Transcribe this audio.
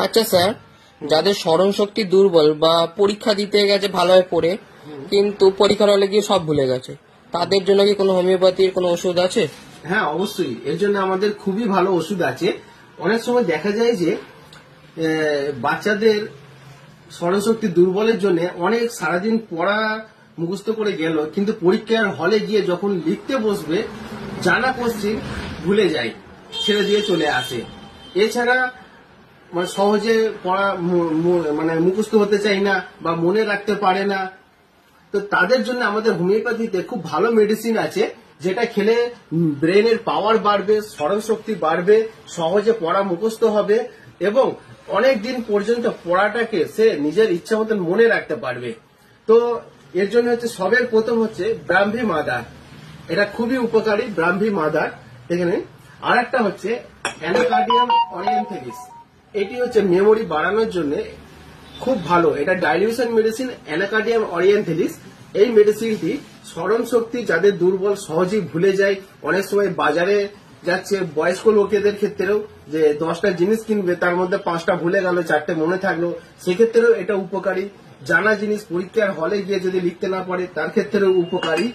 আচ্ছা স্যার, যাদের স্মরণ শক্তি দুর্বল বা পরীক্ষা দিতে গেছে ভালোভাবে পড়ে কিন্তু পরীক্ষার হলে গিয়ে সব ভুলে গেছে, তাদের জন্য কি কোনো হোমিওপ্যাথির কোনো ওষুধ আছে? হ্যাঁ, অবশ্যই। এর জন্য আমাদের খুবই ভালো ওষুধ আছে। অনেক সময় দেখা যায় যে বাচ্চাদের স্মরণশক্তি দুর্বলের জন্য অনেক সারাদিন পড়া মুখস্থ করে গেল, কিন্তু পরীক্ষার হলে গিয়ে যখন লিখতে বসবে জানা কোশ্চিন ভুলে যায়, ছেড়ে দিয়ে চলে আসে। এছাড়া মানে সহজে পড়া মানে মুখস্থ হতে চায় না বা মনে রাখতে পারে না। তো তাদের জন্য আমাদের হোমিওপ্যাথিতে খুব ভালো মেডিসিন আছে, যেটা খেলে ব্রেনের পাওয়ার বাড়বে, স্মরণ শক্তি বাড়বে, সহজে পড়া মুখস্থ হবে এবং অনেক দিন পর্যন্ত পড়াটাকে সে নিজের ইচ্ছা মতন মনে রাখতে পারবে। তো এর জন্য হচ্ছে সবের প্রথম হচ্ছে ব্রাহ্মী মাদার, এটা খুবই উপকারী। ব্রাহ্মী মাদার এখানে আর একটা হচ্ছে অ্যানাকার্ডিয়াম অরিয়েন্টালিস, এটি হচ্ছে মেমোরি বাড়ানোর জন্য খুব ভালো। এটা ডাইলিউশন মেডিসিন অ্যানাকার্ডিয়াম অরিয়েন্টালিস। এই মেডিসিনটি স্মরণ শক্তি যাদের দুর্বল, সহজেই ভুলে যায়, অনেক সময় বাজারে যাচ্ছে বয়স্ক লোকেদের ক্ষেত্রেও যে 10টা জিনিস কিনবে তার মধ্যে 5টা ভুলে গেল, 4টে মনে থাকলো, সেক্ষেত্রেও এটা উপকারী। জানা জিনিস পরীক্ষার হলে গিয়ে যদি লিখতে না পারে তার ক্ষেত্রেও উপকারী।